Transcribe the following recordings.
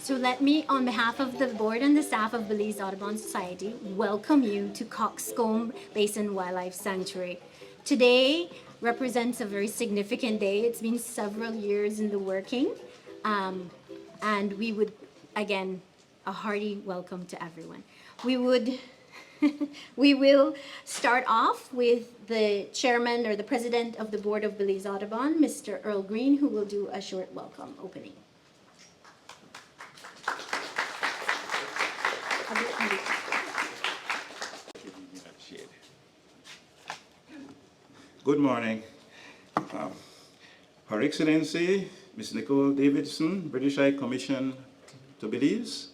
So let me, on behalf of the board and the staff of Belize Audubon Society, welcome you to Cockscomb Basin Wildlife Sanctuary. Today represents a very significant day. It's been several years in the working, and we would, again, a hearty welcome to everyone. We will start off with the chairman or the president of the board of Belize Audubon, Mr. Earl Green, who will do a short welcome opening. Good morning. Her Excellency, Ms. Nicole Davidson, British High Commission to Belize.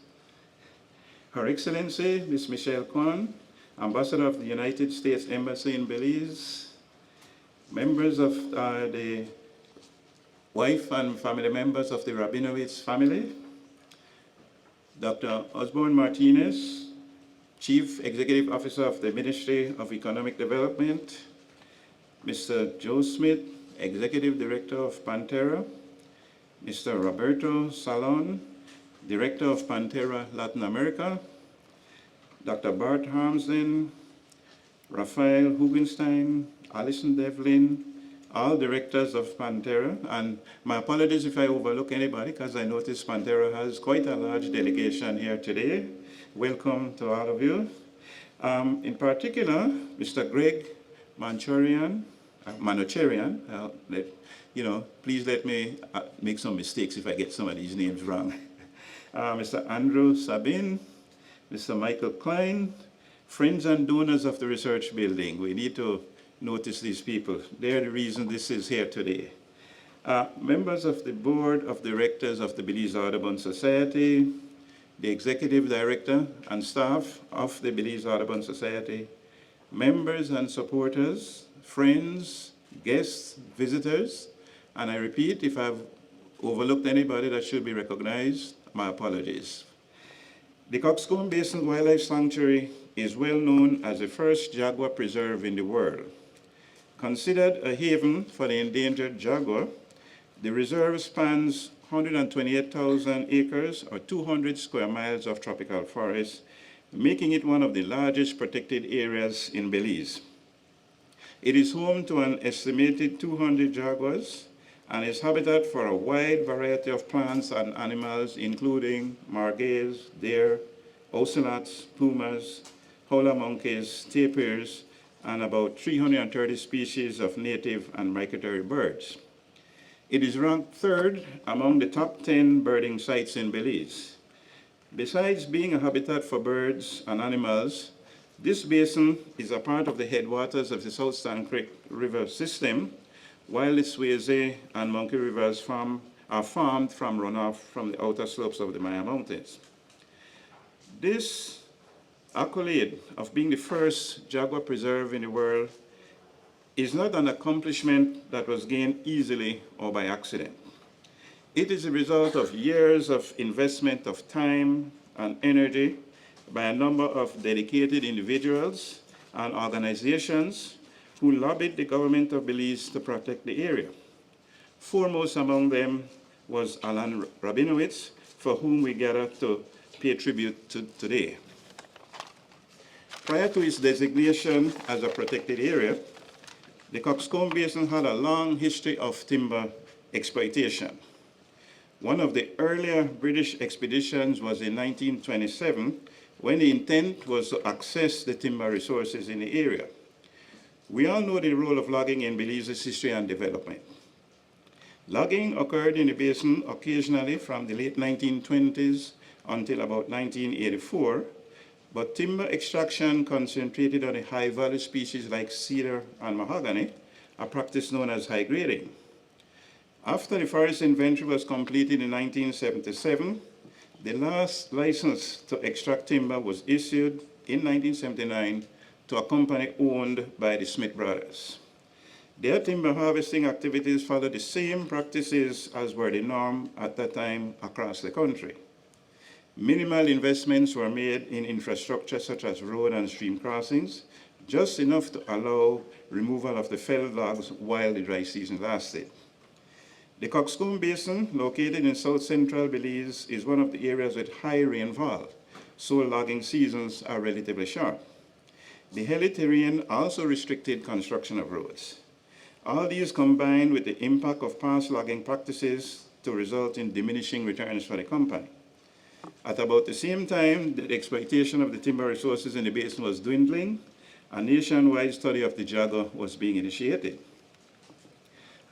Her Excellency, Ms. Michelle Kwan, Ambassador of the United States Embassy in Belize. Members of the wife and family members of the Rabinowitz family. Dr. Osborne Martinez, Chief Executive Officer of the Ministry of Economic Development. Mr. Joe Smith, Executive Director of Panthera. Mr. Roberto Salon, Director of Panthera Latin America. Dr. Bart Harmsen, Raphael Hugenstein, Allison Devlin, all directors of Panthera. And my apologies if I overlook anybody, because I noticed Panthera has quite a large delegation here today. Welcome to all of you. In particular, Mr. Greg Manocherian, please let me make some mistakes if I get some of these names wrong. Mr. Andrew Sabin, Mr. Michael Klein, friends and donors of the research building. We need to notice these people. They're the reason this is here today. Members of the board of directors of the Belize Audubon Society, the executive director and staff of the Belize Audubon Society, members and supporters, friends, guests, visitors, and I repeat, if I've overlooked anybody that should be recognized, my apologies. The Cockscomb Basin Wildlife Sanctuary is well known as the first jaguar preserve in the world. Considered a haven for the endangered jaguar, the reserve spans 128,000 acres or 200 square miles of tropical forest, making it one of the largest protected areas in Belize. It is home to an estimated 200 jaguars and is habitat for a wide variety of plants and animals, including margals, deer, ocelots, pumas, howler monkeys, tapirs, and about 330 species of native and migratory birds. It is ranked third among the top 10 birding sites in Belize. Besides being a habitat for birds and animals, this basin is a part of the headwaters of the South Stand Creek River system, while the Swayze and Monkey Rivers are farmed from runoff from the outer slopes of the Maya Mountains. This accolade of being the first jaguar preserve in the world is not an accomplishment that was gained easily or by accident. It is a result of years of investment of time and energy by a number of dedicated individuals and organizations who lobbied the government of Belize to protect the area. Foremost among them was Alan Rabinowitz, for whom we gather to pay tribute to today. Prior to its designation as a protected area, the Cockscomb Basin had a long history of timber exploitation. One of the earlier British expeditions was in 1927, when the intent was to access the timber resources in the area. We all know the role of logging in Belize's history and development. Logging occurred in the basin occasionally from the late 1920s until about 1984, but timber extraction concentrated on the high-value species like cedar and mahogany, a practice known as high grading. After the forest inventory was completed in 1977, the last license to extract timber was issued in 1979 to a company owned by the Smith brothers. Their timber harvesting activities followed the same practices as were the norm at that time across the country. Minimal investments were made in infrastructure such as road and stream crossings, just enough to allow removal of the felled logs while the dry season lasted. The Cockscomb Basin, located in south-central Belize, is one of the areas with high rainfall, so logging seasons are relatively short. The hilly terrain also restricted construction of roads. All these combined with the impact of past logging practices to result in diminishing returns for the company. At about the same time that the exploitation of the timber resources in the basin was dwindling, a nationwide study of the Jaguar was being initiated.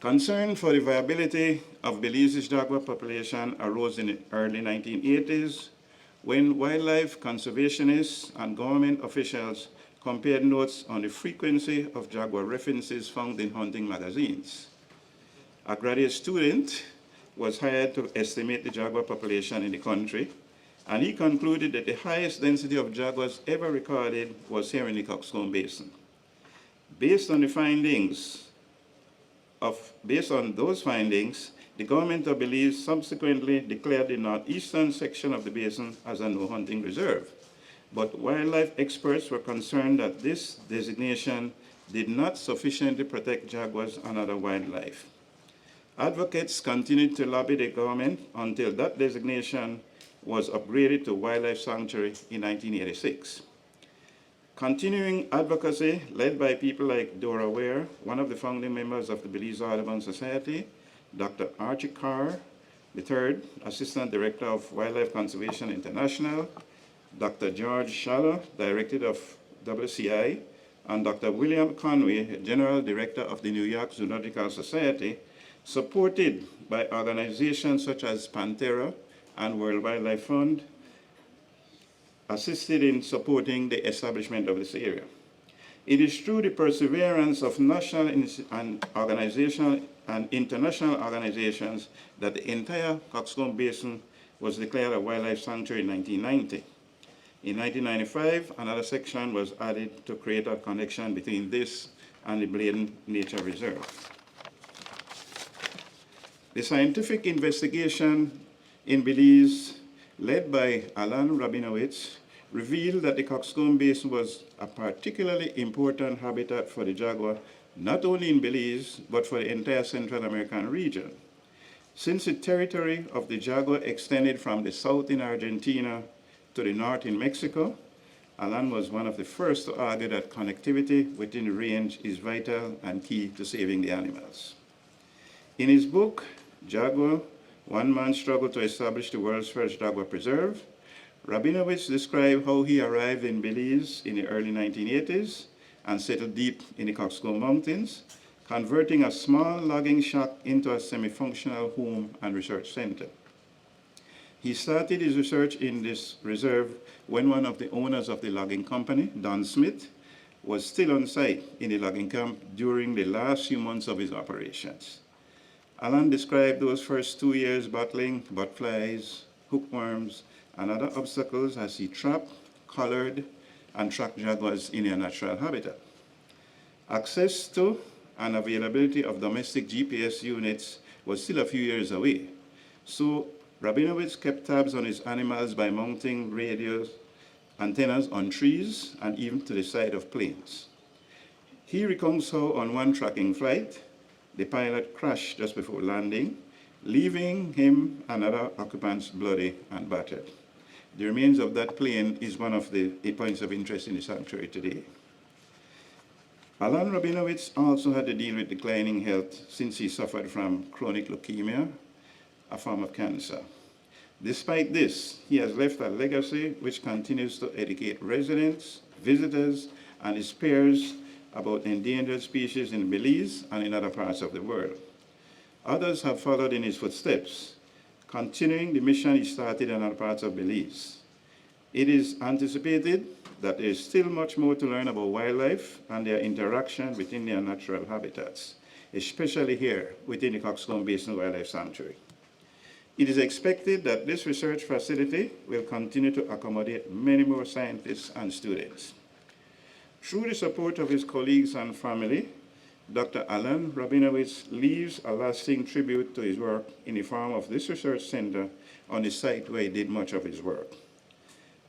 Concern for the viability of Belize's jaguar population arose in the early 1980s when wildlife conservationists and government officials compared notes on the frequency of jaguar references found in hunting magazines. A graduate student was hired to estimate the jaguar population in the country, and he concluded that the highest density of jaguars ever recorded was here in the Cockscomb Basin. Based on those findings, the government of Belize subsequently declared the northeastern section of the basin as a no-hunting reserve. But wildlife experts were concerned that this designation did not sufficiently protect jaguars and other wildlife. Advocates continued to lobby the government until that designation was upgraded to Wildlife Sanctuary in 1986. Continuing advocacy led by people like Dora Ware, one of the founding members of the Belize Audubon Society, Dr. Archie Carr III, Assistant Director of Wildlife Conservation International, Dr. George Shallow, Director of WCI, and Dr. William Conway, General Director of the New York Zoological Society, supported by organizations such as Panthera and World Wildlife Fund, assisted in supporting the establishment of this area. It is through the perseverance of national and organizational and international organizations that the entire Cockscomb Basin was declared a wildlife sanctuary in 1990. In 1995, another section was added to create a connection between this and the Bladen Nature Reserve. The scientific investigation in Belize, led by Alan Rabinowitz, revealed that the Cockscomb Basin was a particularly important habitat for the jaguar, not only in Belize, but for the entire Central American region. Since the territory of the jaguar extended from the south in Argentina to the north in Mexico, Alan was one of the first to argue that connectivity within the range is vital and key to saving the animals. In his book, Jaguar, One Man's Struggle to Establish the World's First Jaguar Preserve, Rabinowitz described how he arrived in Belize in the early 1980s and settled deep in the Cockscomb Mountains, converting a small logging shack into a semi-functional home and research center. He started his research in this reserve when one of the owners of the logging company, Don Smith, was still on site in the logging camp during the last few months of his operations. Alan described those first 2 years battling botflies, hookworms, and other obstacles as he trapped, collared, and tracked jaguars in their natural habitat. Access to and availability of domestic GPS units was still a few years away, so Rabinowitz kept tabs on his animals by mounting radio antennas on trees and even to the side of planes. He recounts how on one tracking flight, the pilot crashed just before landing, leaving him and other occupants bloody and battered. The remains of that plane is one of the points of interest in the sanctuary today. Alan Rabinowitz also had to deal with declining health since he suffered from chronic leukemia, a form of cancer. Despite this, he has left a legacy which continues to educate residents, visitors, and his peers about endangered species in Belize and in other parts of the world. Others have followed in his footsteps, continuing the mission he started in other parts of Belize. It is anticipated that there is still much more to learn about wildlife and their interaction within their natural habitats, especially here within the Cockscomb Basin Wildlife Sanctuary. It is expected that this research facility will continue to accommodate many more scientists and students. Through the support of his colleagues and family, Dr. Alan Rabinowitz leaves a lasting tribute to his work in the form of this research center on the site where he did much of his work.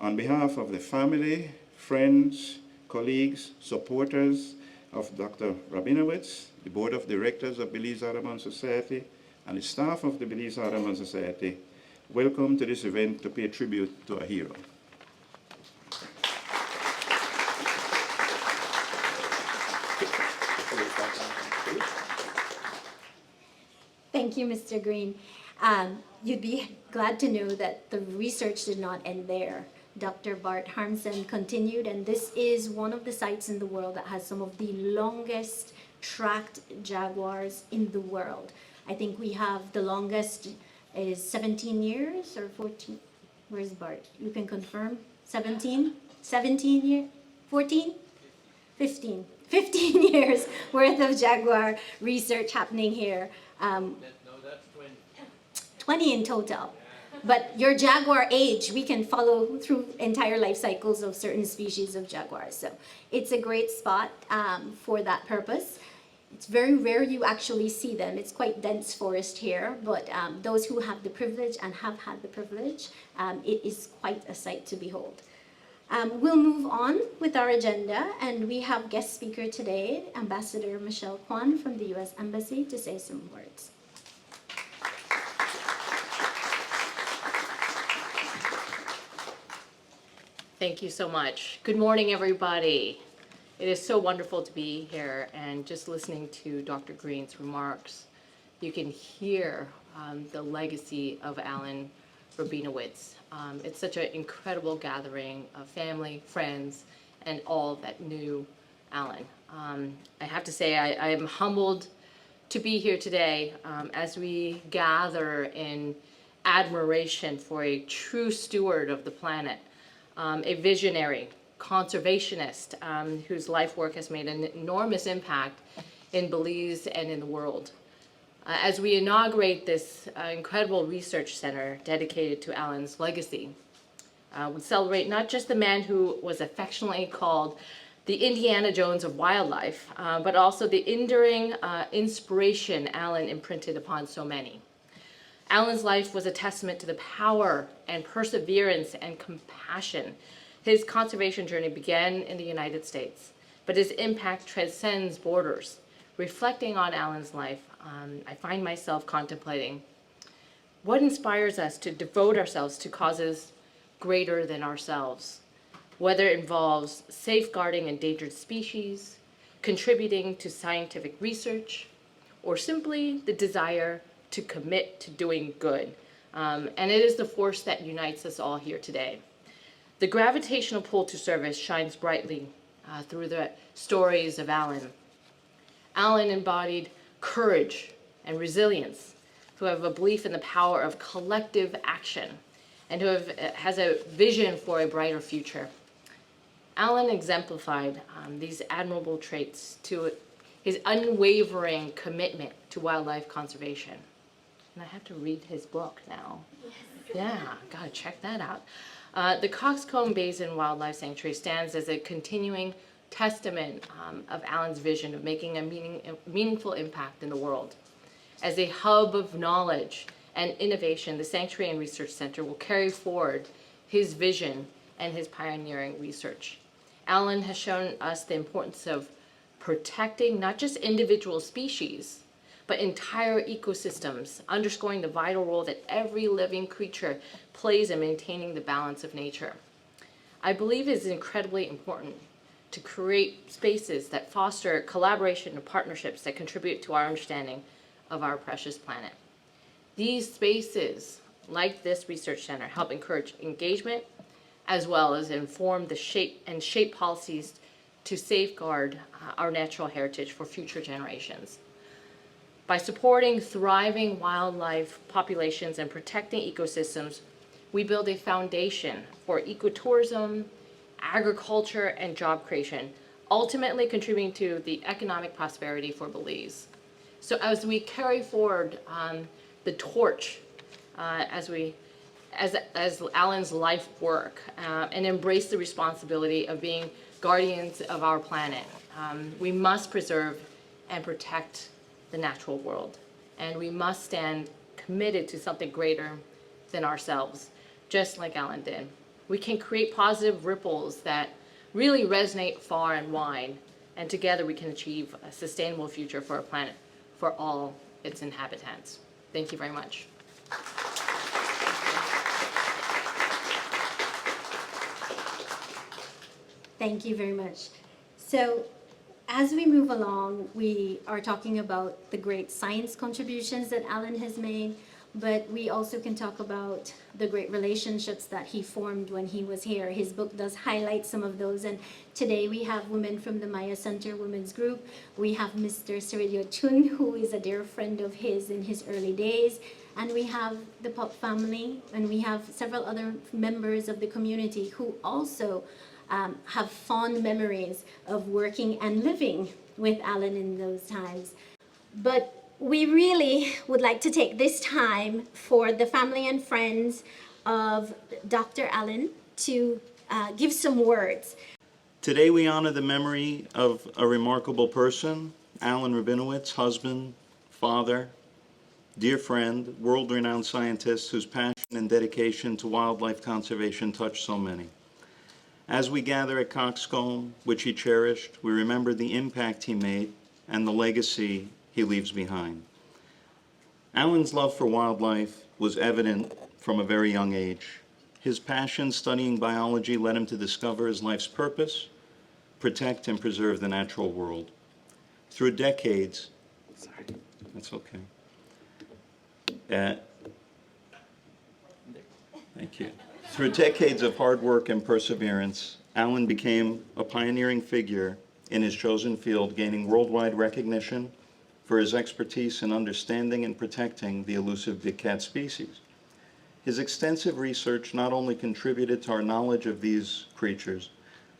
On behalf of the family, friends, colleagues, supporters of Dr. Rabinowitz, the Board of Directors of Belize Audubon Society, and the staff of the Belize Audubon Society, welcome to this event to pay tribute to a hero. Thank you, Mr. Green. You'd be glad to know that the research did not end there. Dr. Bart Harmsen continued, and this is one of the sites in the world that has some of the longest tracked jaguars in the world. I think we have the longest is 17 years or 14. Where's Bart? You can confirm. 17? 17 years? 14? 15. 15 years worth of jaguar research happening here. No, that's 20. 20 in total. But your jaguar age, we can follow through entire life cycles of certain species of jaguars. So it's a great spot for that purpose. It's very rare you actually see them. It's quite dense forest here, but those who have the privilege and have had the privilege, it is quite a sight to behold. We'll move on with our agenda, and we have guest speaker today, Ambassador Michelle Kwan from the U.S. Embassy, to say some words. Thank you so much. Good morning, everybody. It is so wonderful to be here, and just listening to Dr. Green's remarks, you can hear the legacy of Alan Rabinowitz. It's such an incredible gathering of family, friends, and all that knew Alan. I have to say I am humbled to be here today as we gather in admiration for a true steward of the planet, a visionary, conservationist whose life work has made an enormous impact in Belize and in the world. As we inaugurate this incredible research center dedicated to Alan's legacy, we celebrate not just the man who was affectionately called the Indiana Jones of wildlife, but also the enduring inspiration Alan imprinted upon so many. Alan's life was a testament to the power and perseverance and compassion. His conservation journey began in the United States, but his impact transcends borders. Reflecting on Alan's life, I find myself contemplating what inspires us to devote ourselves to causes greater than ourselves, whether it involves safeguarding endangered species, contributing to scientific research, or simply the desire to commit to doing good. And it is the force that unites us all here today. The gravitational pull to service shines brightly through the stories of Alan. Alan embodied courage and resilience, who have a belief in the power of collective action, and who has a vision for a brighter future. Alan exemplified these admirable traits to his unwavering commitment to wildlife conservation. And I have to read his book now. Yes. Yeah, gotta check that out. The Cockscomb Basin Wildlife Sanctuary stands as a continuing testament of Alan's vision of making a meaningful impact in the world. As a hub of knowledge and innovation, the Sanctuary and Research Center will carry forward his vision and his pioneering research. Alan has shown us the importance of protecting not just individual species, but entire ecosystems, underscoring the vital role that every living creature plays in maintaining the balance of nature. I believe it is incredibly important to create spaces that foster collaboration and partnerships that contribute to our understanding of our precious planet. These spaces, like this research center, help encourage engagement as well as inform the shape policies to safeguard our natural heritage for future generations. By supporting thriving wildlife populations and protecting ecosystems, we build a foundation for ecotourism, agriculture, and job creation, ultimately contributing to the economic prosperity for Belize. So as we carry forward the torch, as Alan's life work, and embrace the responsibility of being guardians of our planet, we must preserve and protect the natural world. And we must stand committed to something greater than ourselves, just like Alan did. We can create positive ripples that really resonate far and wide, and together we can achieve a sustainable future for our planet, for all its inhabitants. Thank you very much. Thank you very much. So as we move along, we are talking about the great science contributions that Alan has made, but we also can talk about the great relationships that he formed when he was here. His book does highlight some of those, and today we have women from the Maya Center Women's Group. We have Mr. Ciridio Chun, who is a dear friend of his in his early days, and we have the Pop family, and we have several other members of the community who also have fond memories of working and living with Alan in those times. But we really would like to take this time for the family and friends of Dr. Alan to give some words. Today we honor the memory of a remarkable person, Alan Rabinowitz, husband, father, dear friend, world-renowned scientist whose passion and dedication to wildlife conservation touched so many. As we gather at Cockscomb, which he cherished, we remember the impact he made and the legacy he leaves behind. Alan's love for wildlife was evident from a very young age. His passion studying biology led him to discover his life's purpose, protect and preserve the natural world. Through decades, that's okay. Thank you. Through decades of hard work and perseverance, Alan became a pioneering figure in his chosen field, gaining worldwide recognition for his expertise in understanding and protecting the elusive big cat species. His extensive research not only contributed to our knowledge of these creatures,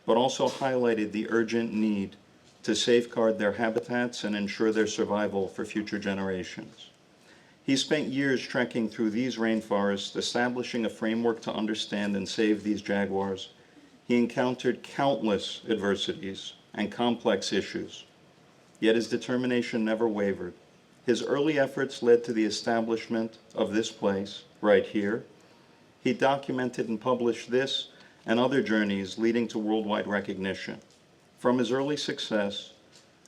but also highlighted the urgent need to safeguard their habitats and ensure their survival for future generations. He spent years trekking through these rainforests, establishing a framework to understand and save these jaguars. He encountered countless adversities and complex issues, yet his determination never wavered. His early efforts led to the establishment of this place, right here. He documented and published this and other journeys leading to worldwide recognition. From his early success,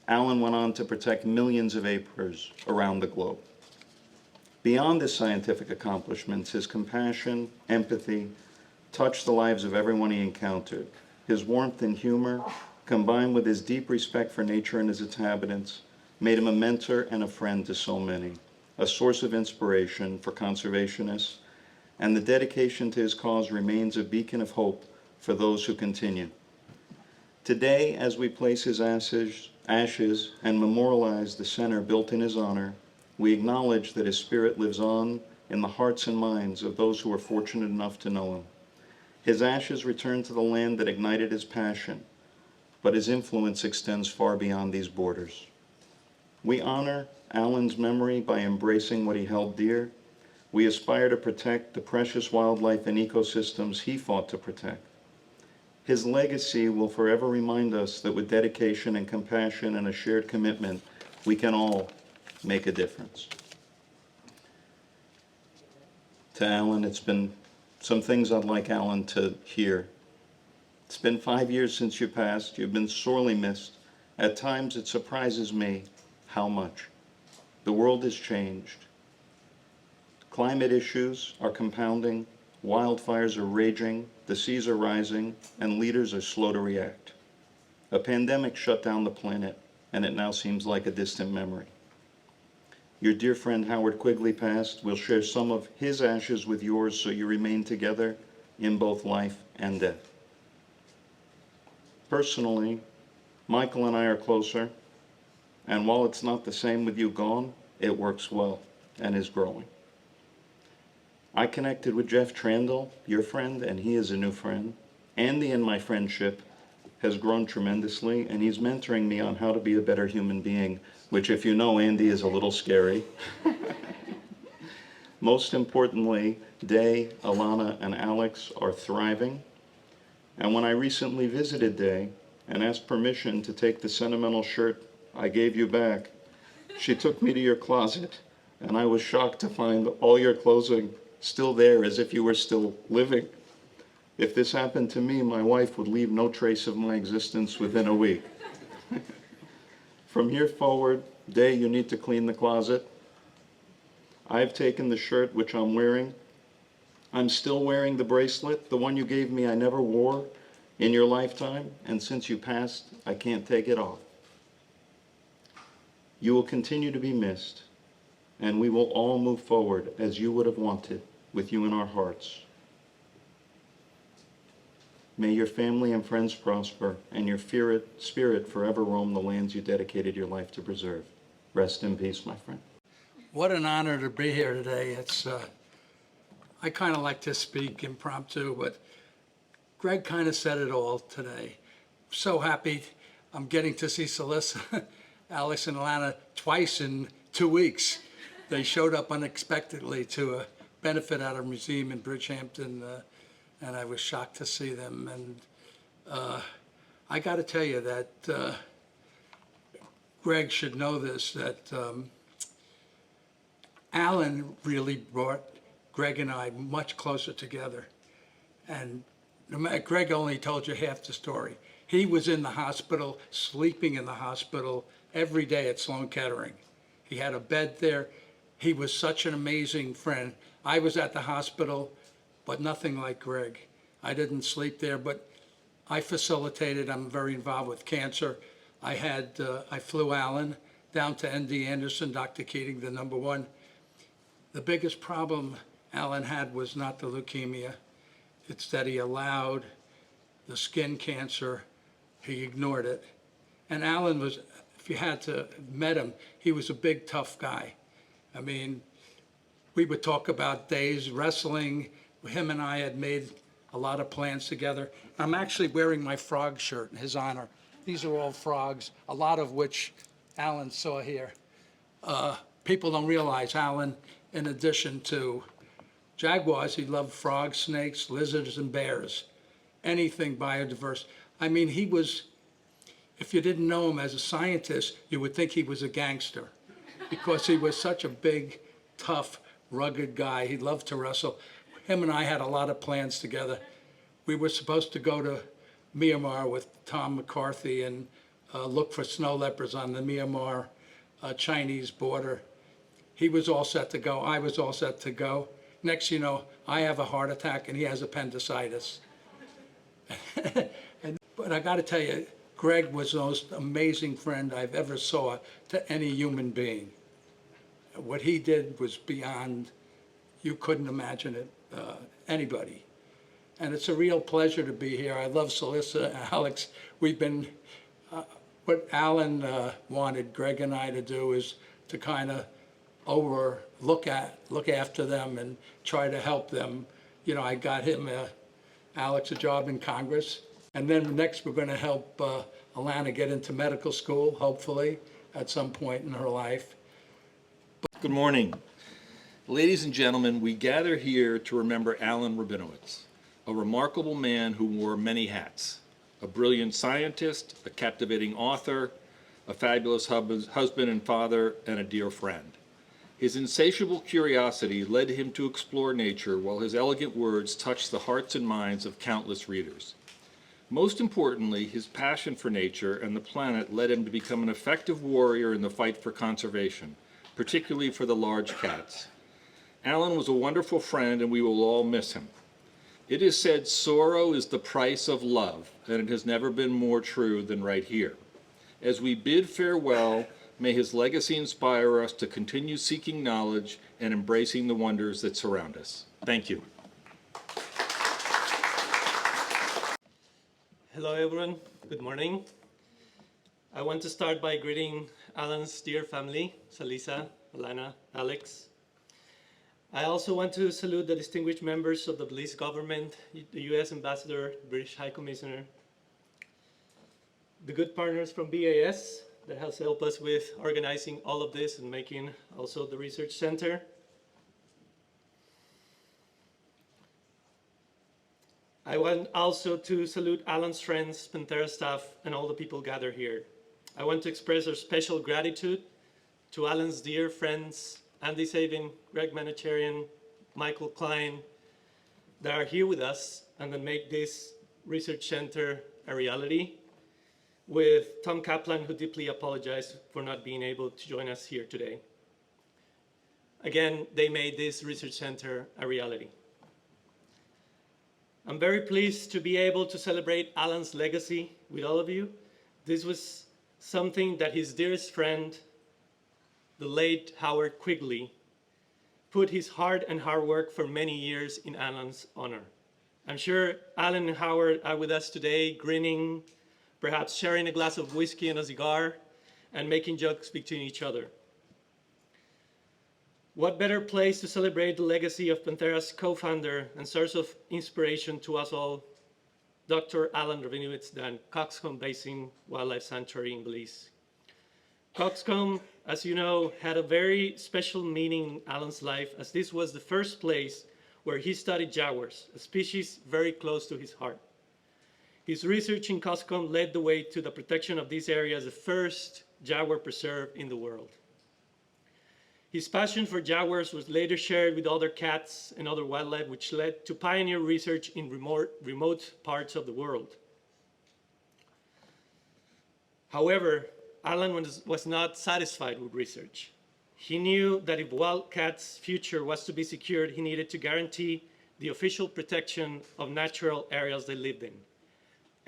Alan went on to protect millions of acres around the globe. Beyond his scientific accomplishments, his compassion, empathy, touched the lives of everyone he encountered. His warmth and humor, combined with his deep respect for nature and its inhabitants, made him a mentor and a friend to so many, a source of inspiration for conservationists, and the dedication to his cause remains a beacon of hope for those who continue. Today, as we place his ashes and memorialize the center built in his honor, we acknowledge that his spirit lives on in the hearts and minds of those who are fortunate enough to know him. His ashes return to the land that ignited his passion, but his influence extends far beyond these borders. We honor Alan's memory by embracing what he held dear. We aspire to protect the precious wildlife and ecosystems he fought to protect. His legacy will forever remind us that with dedication and compassion and a shared commitment, we can all make a difference. To Alan, it's been some things I'd like Alan to hear. It's been 5 years since you passed. You've been sorely missed. At times it surprises me how much. The world has changed. Climate issues are compounding, wildfires are raging, the seas are rising, and leaders are slow to react. A pandemic shut down the planet, and it now seems like a distant memory. Your dear friend Howard Quigley passed. We'll share some of his ashes with yours so you remain together in both life and death. Personally, Michael and I are closer, and while it's not the same with you gone, it works well and is growing. I connected with Jeff Trandle, your friend, and he is a new friend. Andy and my friendship has grown tremendously, and he's mentoring me on how to be a better human being, which, if you know, Andy is a little scary. Most importantly, Day, Alana, and Alex are thriving. And when I recently visited Day and asked permission to take the sentimental shirt I gave you back, she took me to your closet, and I was shocked to find all your clothing still there as if you were still living. If this happened to me, my wife would leave no trace of my existence within a week. From here forward, Day, you need to clean the closet. I've taken the shirt which I'm wearing. I'm still wearing the bracelet, the one you gave me I never wore in your lifetime, and since you passed, I can't take it off. You will continue to be missed, and we will all move forward as you would have wanted, with you in our hearts. May your family and friends prosper, and your spirit forever roam the lands you dedicated your life to preserve. Rest in peace, my friend. What an honor to be here today. It's I kind of like to speak impromptu, but Greg kind of said it all today. So happy I'm getting to see Celissa, Alex, and Alana twice in 2 weeks. They showed up unexpectedly to a benefit at a museum in Bridgehampton, and I was shocked to see them. And I got to tell you that Greg should know this, that Alan really brought Greg and I much closer together. And Greg only told you half the story. He was in the hospital, sleeping in the hospital every day at Sloan Kettering. He had a bed there. He was such an amazing friend. I was at the hospital, but nothing like Greg. I didn't sleep there, but I facilitated. I'm very involved with cancer. I flew Alan down to ND Anderson, Dr. Keating, the #1. The biggest problem Alan had was not the leukemia. It's that he allowed the skin cancer, he ignored it. And Alan was, if you had to met him, he was a big, tough guy. I mean, we would talk about days wrestling. Him and I had made a lot of plans together. I'm actually wearing my frog shirt in his honor. These are all frogs, a lot of which Alan saw here. People don't realize Alan, in addition to jaguars, he loved frogs, snakes, lizards, and bears. Anything biodiverse. I mean, he was, if you didn't know him as a scientist, you would think he was a gangster because he was such a big, tough, rugged guy. He loved to wrestle. Him and I had a lot of plans together. We were supposed to go to Myanmar with Tom McCarthy and look for snow leopards on the Myanmar Chinese border. He was all set to go. I was all set to go. Next, you know, I have a heart attack and he has appendicitis. But I got to tell you, Greg was the most amazing friend I've ever saw to any human being. What he did was beyond, you couldn't imagine it, anybody. And it's a real pleasure to be here. I love Celissa and Alex. We've been, what Alan wanted Greg and I to do is to kind of look after them and try to help them. You know, I got him, Alex, a job in Congress. And then next we're going to help Alana get into medical school, hopefully, at some point in her life. Good morning. Ladies and gentlemen, we gather here to remember Alan Rabinowitz, a remarkable man who wore many hats, a brilliant scientist, a captivating author, a fabulous husband and father, and a dear friend. His insatiable curiosity led him to explore nature, while his elegant words touched the hearts and minds of countless readers. Most importantly, his passion for nature and the planet led him to become an effective warrior in the fight for conservation, particularly for the large cats. Alan was a wonderful friend, and we will all miss him. It is said sorrow is the price of love, and it has never been more true than right here. As we bid farewell, may his legacy inspire us to continue seeking knowledge and embracing the wonders that surround us. Thank you. Hello everyone, good morning. I want to start by greeting Alan's dear family, Salisa, Alana, Alex. I also want to salute the distinguished members of the Belize government, the US Ambassador, British High Commissioner, the good partners from BAS that has helped us with organizing all of this and making also the research center. I want also to salute Alan's friends, Panthera staff, and all the people gathered here. I want to express our special gratitude to Alan's dear friends, Andy Sabin, Greg Manocherian, Michael Klein, that are here with us and that make this research center a reality, with Tom Kaplan, who deeply apologized for not being able to join us here today. Again, they made this research center a reality. I'm very pleased to be able to celebrate Alan's legacy with all of you. This was something that his dearest friend, the late Howard Quigley, put his heart and hard work for many years in Alan's honor. I'm sure Alan and Howard are with us today, grinning, perhaps sharing a glass of whiskey and a cigar, and making jokes between each other. What better place to celebrate the legacy of Panthera's co-founder and source of inspiration to us all, Dr. Alan Rabinowitz, than Cockscomb Basin Wildlife Sanctuary in Belize. Cockscomb, as you know, had a very special meaning in Alan's life, as this was the first place where he studied jaguars, a species very close to his heart. His research in Cockscomb led the way to the protection of this area as the first jaguar preserve in the world. His passion for jaguars was later shared with other cats and other wildlife, which led to pioneer research in remote parts of the world. However, Alan was not satisfied with research. He knew that if wildcats' future was to be secured, he needed to guarantee the official protection of natural areas they lived in,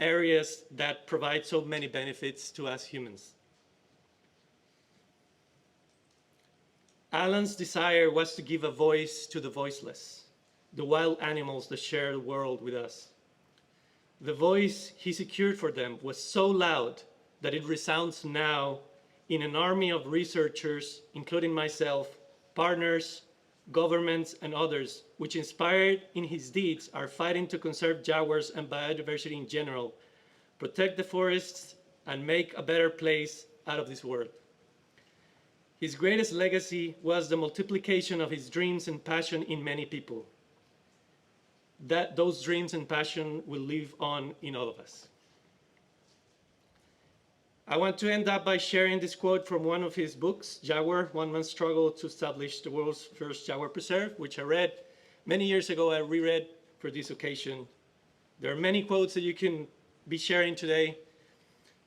areas that provide so many benefits to us humans. Alan's desire was to give a voice to the voiceless, the wild animals that share the world with us. The voice he secured for them was so loud that it resounds now in an army of researchers, including myself, partners, governments, and others, which inspired in his deeds are fighting to conserve jaguars and biodiversity in general, protect the forests, and make a better place out of this world. His greatest legacy was the multiplication of his dreams and passion in many people. Those dreams and passion will live on in all of us. I want to end up by sharing this quote from one of his books, Jaguar, One Man's Struggle to Establish the World's First Jaguar Preserve, which I read many years ago. I reread for this occasion. There are many quotes that you can be sharing today,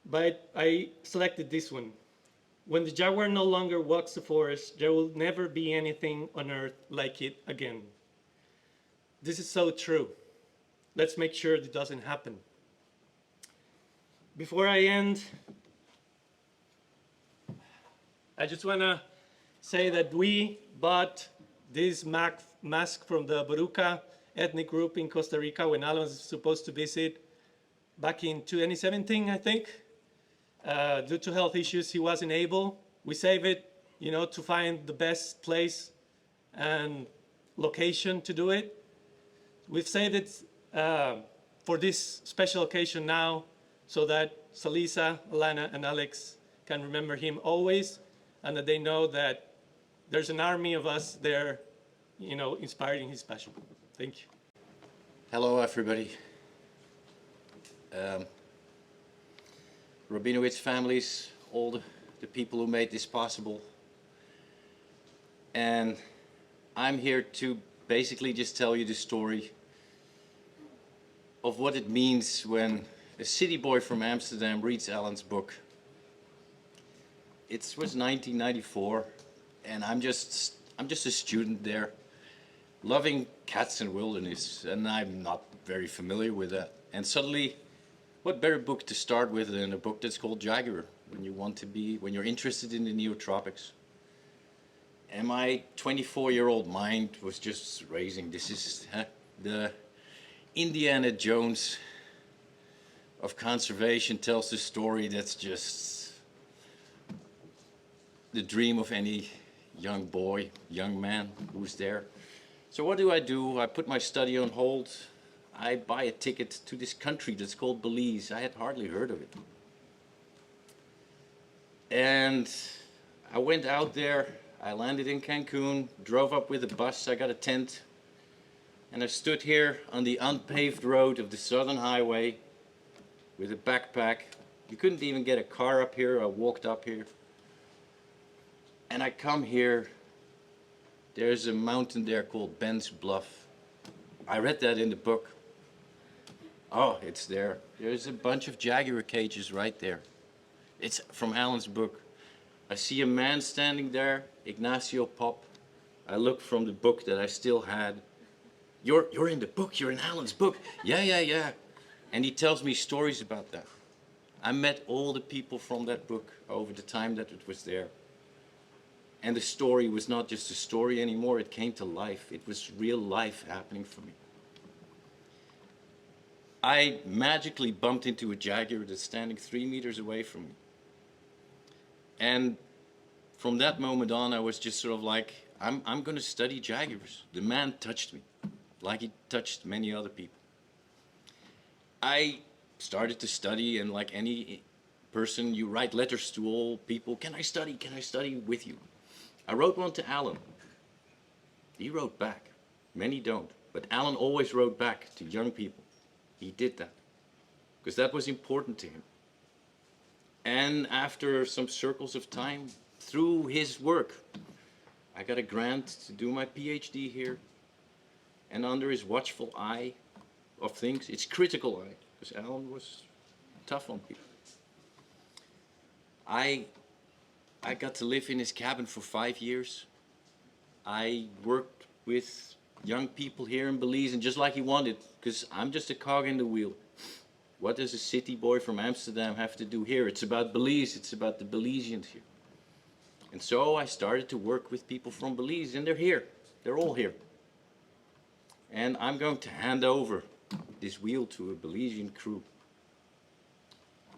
but I selected this one. When the jaguar no longer walks the forest, there will never be anything on earth like it again. This is so true. Let's make sure that doesn't happen. Before I end, I just want to say that we bought this mask from the Boruca ethnic group in Costa Rica when Alan was supposed to visit back in 2017, I think. Due to health issues, he wasn't able. We saved it, to find the best place and location to do it. We've saved it for this special occasion now so that Salisa, Alana, and Alex can remember him always, and that they know that there's an army of us there, inspiring his passion. Thank you. Hello, everybody. Rabinowitz families, all the people who made this possible. And I'm here to basically just tell you the story of what it means when a city boy from Amsterdam reads Alan's book. It was 1994, and I'm just a student there, loving cats and wilderness, and I'm not very familiar with that. And suddenly, what better book to start with than a book that's called Jaguar, when you're interested in the neotropics. And my 24-year-old mind was just racing. This is the Indiana Jones of conservation, tells a story that's just the dream of any young boy, young man who's there. So what do? I put my study on hold. I buy a ticket to this country that's called Belize. I had hardly heard of it. And I went out there. I landed in Cancun, drove up with a bus. I got a tent. And I stood here on the unpaved road of the Southern Highway with a backpack. You couldn't even get a car up here. I walked up here. And I come here. There's a mountain there called Ben's Bluff. I read that in the book. Oh, it's there. There's a bunch of jaguar cages right there. It's from Alan's book. I see a man standing there, Ignacio Pop. I look from the book that I still had. You're in the book, you're in Alan's book. Yeah. And he tells me stories about that. I met all the people from that book over the time that it was there. And the story was not just a story anymore, it came to life. It was real life happening for me. I magically bumped into a jaguar that's standing 3 meters away from me. And from that moment on, I was just sort of like, I'm going to study jaguars. The man touched me, like he touched many other people. I started to study, and like any person, you write letters to all people. Can I study with you? I wrote one to Alan. He wrote back. Many don't. But Alan always wrote back to young people. He did that because that was important to him. And after some circles of time, through his work, I got a grant to do my Ph.D. here. And under his watchful eye of things, it's critical eye, because Alan was tough on people. I got to live in his cabin for 5 years. I worked with young people here in Belize, and just like he wanted, because I'm just a cog in the wheel. What does a city boy from Amsterdam have to do here? It's about Belize, it's about the Belizeans here. And so I started to work with people from Belize, and they're here. They're all here. And I'm going to hand over this wheel to a Belizean crew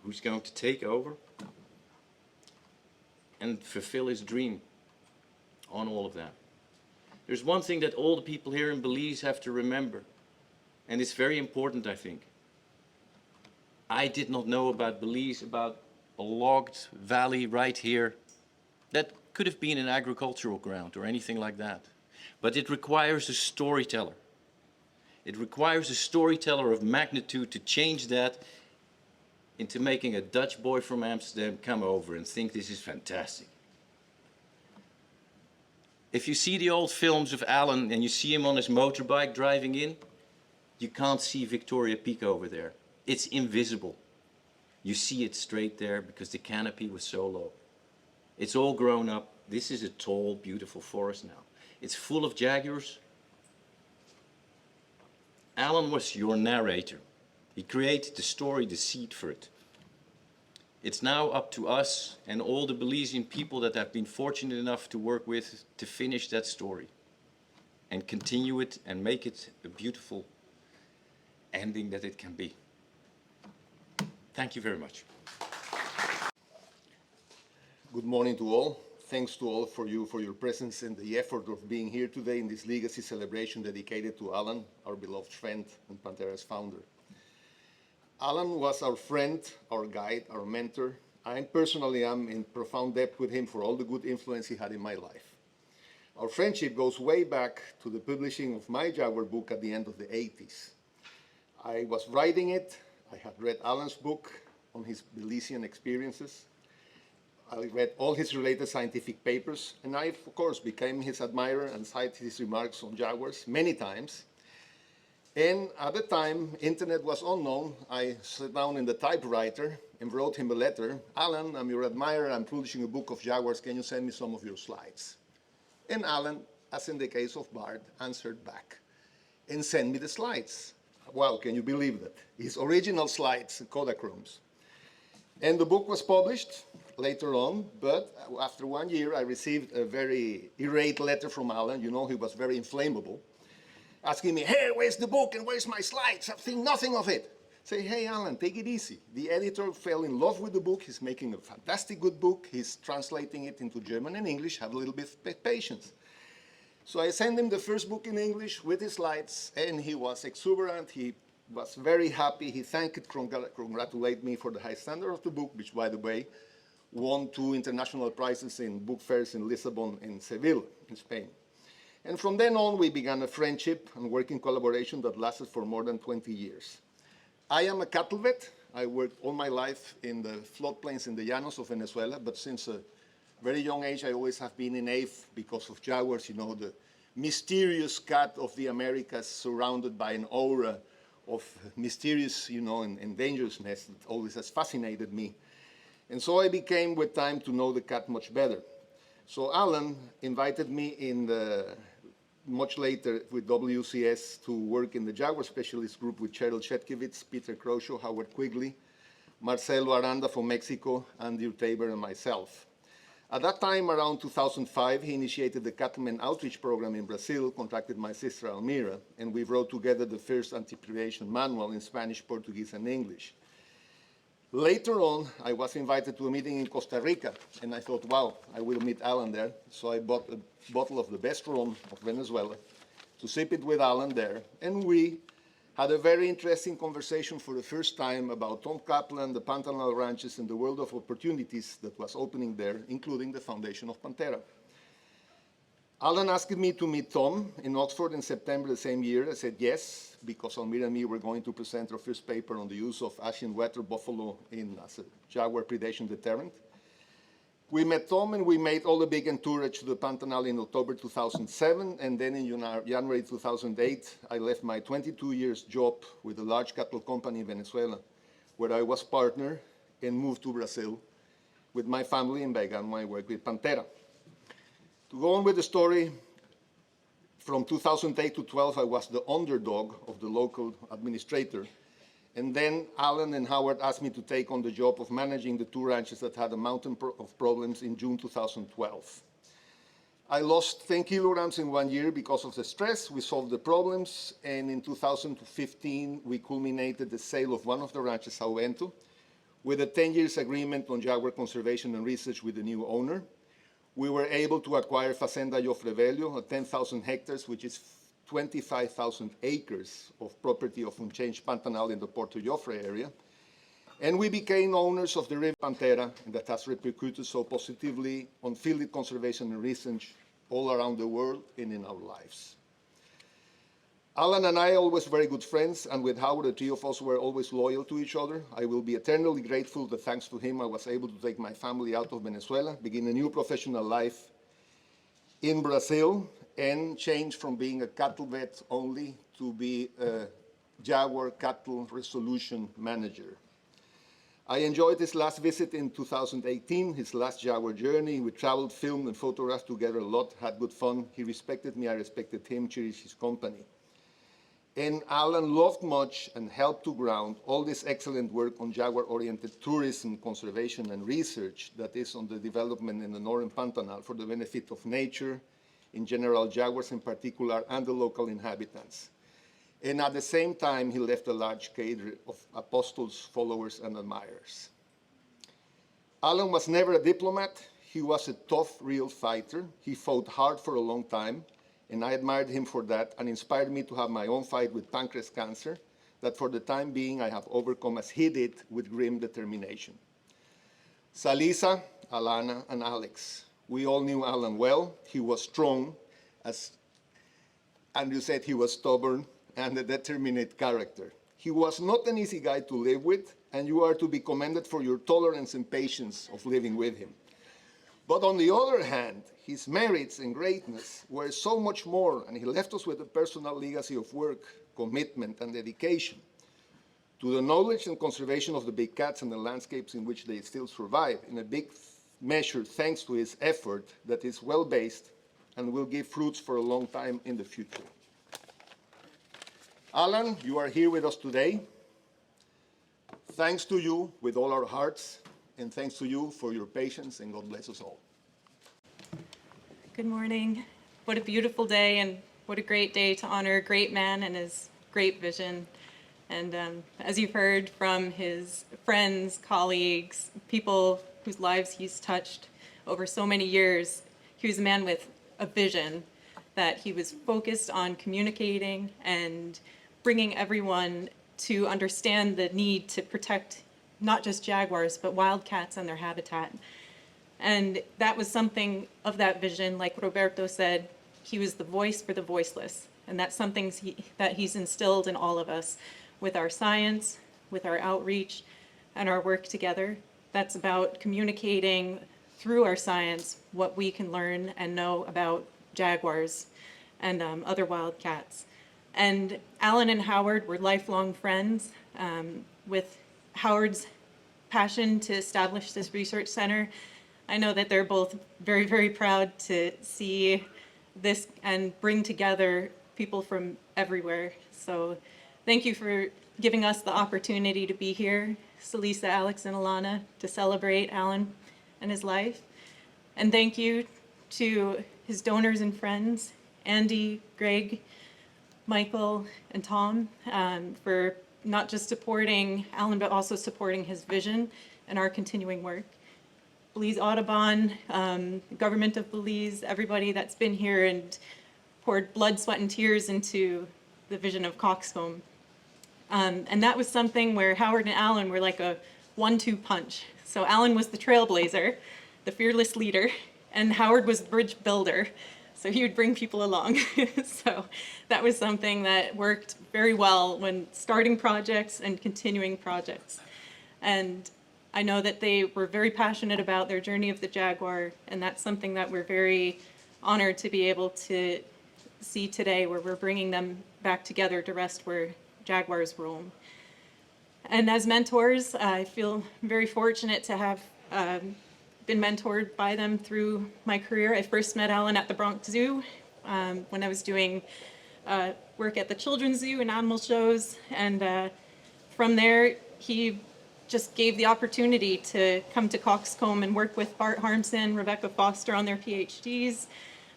who's going to take over and fulfill his dream on all of that. There's one thing that all the people here in Belize have to remember, and it's very important, I think. I did not know about Belize, about a logged valley right here that could have been an agricultural ground or anything like that. But it requires a storyteller. It requires a storyteller of magnitude to change that into making a Dutch boy from Amsterdam come over and think this is fantastic. If you see the old films of Alan and you see him on his motorbike driving in, you can't see Victoria Peak over there. It's invisible. You see it straight there because the canopy was so low. It's all grown up. This is a tall, beautiful forest now. It's full of jaguars. Alan was your narrator. He created the story, the seed for it. It's now up to us and all the Belizean people that I've been fortunate enough to work with to finish that story and continue it and make it a beautiful ending that it can be. Thank you very much. Good morning to all. Thanks to all for your presence and the effort of being here today in this legacy celebration dedicated to Alan, our beloved friend and Panthera's founder. Alan was our friend, our guide, our mentor. I personally am in profound debt with him for all the good influence he had in my life. Our friendship goes way back to the publishing of my Jaguar book at the end of the 80s. I was writing it. I had read Alan's book on his Belizean experiences. I read all his related scientific papers, and I, of course, became his admirer and cited his remarks on jaguars many times. And at the time, internet was unknown. I sat down in the typewriter and wrote him a letter. Alan, I'm your admirer. I'm publishing a book of jaguars. Can you send me some of your slides? And Alan, as in the case of Bart, answered back and sent me the slides. Wow, can you believe that? His original slides, Kodachromes. And the book was published later on, but after 1 year, I received a very irate letter from Alan. You know, he was very inflammable, asking me, hey, where's the book and where's my slides? I've seen nothing of it. Say, hey, Alan, take it easy. The editor fell in love with the book. He's making a fantastic good book. He's translating it into German and English. Have a little bit of patience. So I sent him the first book in English with his slides, and he was exuberant. He was very happy. He thanked, congratulated me for the high standard of the book, which, by the way, won 2 international prizes in book fairs in Lisbon and Seville in Spain. And from then on, we began a friendship and working collaboration that lasted for more than 20 years. I am a cattle vet. I worked all my life in the floodplains in the Llanos of Venezuela, but since a very young age, I always have been in awe because of jaguars, you know, the mysterious cat of the Americas surrounded by an aura of mysterious, you know, and dangerousness that always has fascinated me. And so I became, with time, to know the cat much better. So Alan invited me in the, much later with WCS to work in the Jaguar specialist group with Cheryl Chetkiewicz, Peter Croshaw, Howard Quigley, Marcelo Aranda from Mexico, Andy Tabor, and myself. At that time, around 2005, he initiated the Cattlemen Outreach Program in Brazil, contacted my sister Almira, and we wrote together the first anti-predation manual in Spanish, Portuguese, and English. Later on, I was invited to a meeting in Costa Rica, and I thought, wow, I will meet Alan there. So I bought a bottle of the best rum of Venezuela to sip it with Alan there, and we had a very interesting conversation for the first time about Tom Kaplan, the Pantanal ranches, and the world of opportunities that was opening there, including the foundation of Panthera. Alan asked me to meet Tom in Oxford in September the same year. I said yes, because Almira and me were going to present our first paper on the use of ashen water buffalo as a jaguar predation deterrent. We met Tom and we made all the big entourage to the Pantanal in October 2007, and then in January 2008, I left my 22 years job with a large cattle company in Venezuela, where I was partner, and moved to Brazil with my family and began my work with Panthera. To go on with the story, from 2008 to 12, I was the underdog of the local administrator. And then Alan and Howard asked me to take on the job of managing the 2 ranches that had a mountain of problems in June 2012. I lost 10 kilograms in 1 year because of the stress. We solved the problems, and in 2015, we culminated the sale of one of the ranches, Salom-Pérez, with a 10 years agreement on jaguar conservation and research with the new owner. We were able to acquire Fazenda Jofre Velho, at 10,000 hectares, which is 25,000 acres of property of unchanged Pantanal in the Porto Jofre area. And we became owners of the river Panthera, and that has repercuted so positively on fielded conservation and research all around the world and in our lives. Alan and I always very good friends, and with Howard, the 3 of us were always loyal to each other. I will be eternally grateful that thanks to him, I was able to take my family out of Venezuela, begin a new professional life in Brazil, and change from being a cattle vet only to be a Jaguar cattle resolution manager. I enjoyed his last visit in 2018, his last Jaguar journey. We traveled, filmed, and photographed together a lot, had good fun. He respected me, I respected him, cherished his company. And Alan loved much and helped to ground all this excellent work on Jaguar-oriented tourism, conservation, and research that is on the development in the Northern Pantanal for the benefit of nature, in general, jaguars in particular, and the local inhabitants. And at the same time, he left a large cadre of apostles, followers, and admirers. Alan was never a diplomat. He was a tough, real fighter. He fought hard for a long time, and I admired him for that, and inspired me to have my own fight with pancreas cancer that for the time being I have overcome as he did with grim determination. Salisa, Alana, and Alex. We all knew Alan well. He was strong, as Andrew said, he was stubborn, and a determinate character. He was not an easy guy to live with, and you are to be commended for your tolerance and patience of living with him. But on the other hand, his merits and greatness were so much more, and he left us with a personal legacy of work, commitment, and dedication to the knowledge and conservation of the big cats and the landscapes in which they still survive, in a big measure thanks to his effort that is well-based and will give fruits for a long time in the future. Alan, you are here with us today. Thanks to you with all our hearts, and thanks to you for your patience, and God bless us all. Good morning. What a beautiful day, and what a great day to honor a great man and his great vision. And as you've heard from his friends, colleagues, people whose lives he's touched over so many years, he was a man with a vision that he was focused on communicating and bringing everyone to understand the need to protect not just jaguars, but wildcats and their habitat. And that was something of that vision, like Roberto said, he was the voice for the voiceless. And that's something that he's instilled in all of us with our science, with our outreach, and our work together. That's about communicating through our science what we can learn and know about jaguars and other wildcats. And Alan and Howard were lifelong friends. With Howard's passion to establish this research center, I know that they're both very, very proud to see this and bring together people from everywhere. So thank you for giving us the opportunity to be here, Salisa, Alex, and Alana, to celebrate Alan and his life. And thank you to his donors and friends, Andy, Greg, Michael, and Tom, for not just supporting Alan, but also supporting his vision and our continuing work. Belize Audubon, government of Belize, everybody that's been here and poured blood, sweat, and tears into the vision of Cockscomb. And that was something where Howard and Alan were like a 1-2 punch. So Alan was the trailblazer, the fearless leader, and Howard was the bridge builder. So he would bring people along. So that was something that worked very well when starting projects and continuing projects. And I know that they were very passionate about their journey of the Jaguar, and that's something that we're very honored to be able to see today, where we're bringing them back together to rest where jaguars roam. And as mentors, I feel very fortunate to have been mentored by them through my career. I first met Alan at the Bronx Zoo when I was doing work at the Children's Zoo and animal shows, and from there he just gave the opportunity to come to Cockscomb and work with Bart, Harmsen, Rebecca Foster on their Ph.D.s,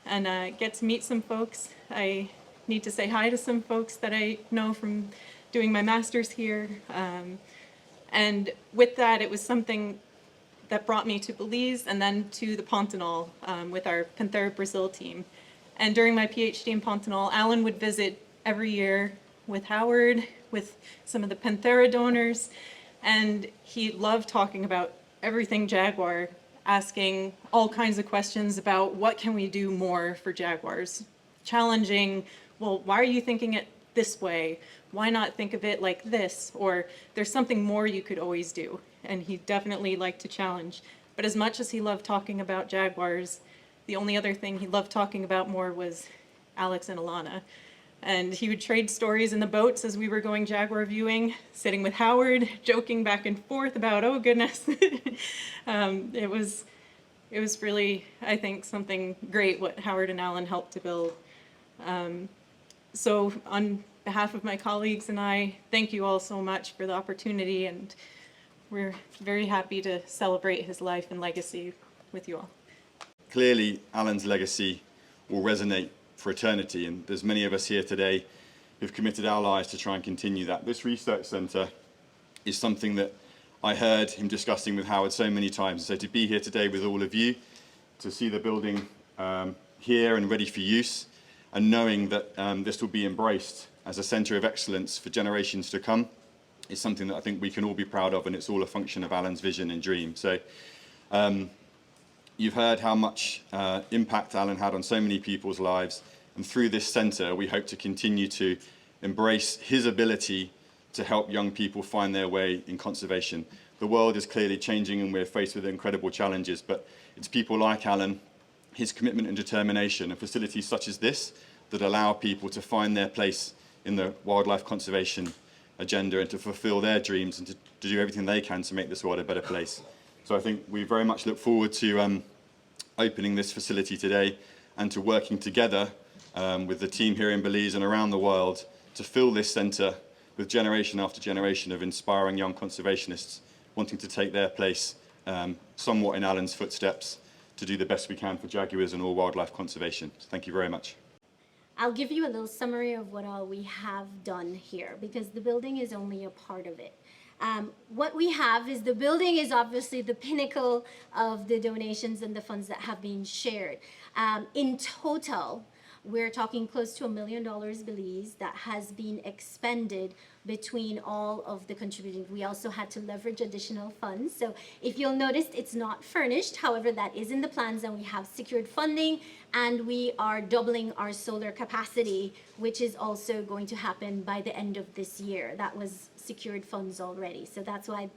and get to meet some folks. I need to say hi to some folks that I know from doing my master's here. And with that, it was something that brought me to Belize and then to the Pontinol with our Panthera Brazil team. And during my PhD in Pontinol, Alan would visit every year with Howard, with some of the Panthera donors, and he loved talking about everything jaguar, asking all kinds of questions about what can we do more for jaguars, challenging, well, why are you thinking it this way? Why not think of it like this? Or there's something more you could always do. And he definitely liked to challenge. But as much as he loved talking about jaguars, the only other thing he loved talking about more was Alex and Alana. And he would trade stories in the boats as we were going jaguar viewing, sitting with Howard, joking back and forth about, oh goodness. It was really, I think, something great what Howard and Alan helped to build. So on behalf of my colleagues and I, thank you all so much for the opportunity, and we're very happy to celebrate his life and legacy with you all. Clearly, Alan's legacy will resonate for eternity, and there's many of us here today who've committed our lives to try and continue that. This research centre is something that I heard him discussing with Howard so many times. So to be here today with all of you, to see the building here and ready for use, and knowing that this will be embraced as a centre of excellence for generations to come, is something that I think we can all be proud of, and it's all a function of Alan's vision and dream. So you've heard how much impact Alan had on so many people's lives, and through this centre we hope to continue to embrace his ability to help young people find their way in conservation. The world is clearly changing and we're faced with incredible challenges, but it's people like Alan, his commitment and determination, and facilities such as this that allow people to find their place in the wildlife conservation agenda and to fulfill their dreams and to do everything they can to make this world a better place. So I think we very much look forward to opening this facility today and to working together with the team here in Belize and around the world to fill this centre with generation after generation of inspiring young conservationists wanting to take their place somewhat in Alan's footsteps to do the best we can for jaguars and all wildlife conservation. So thank you very much. I'll give you a little summary of what all we have done here, because the building is only a part of it. What we have is the building is obviously the pinnacle of the donations and the funds that have been shared. In total, we're talking close to $1 million Belize that has been expended between all of the contributing. We also had to leverage additional funds. So if you'll notice, it's not furnished. However, that is in the plans, and we have secured funding, and we are doubling our solar capacity, which is also going to happen by the end of this year. That was secured funds already. So that's why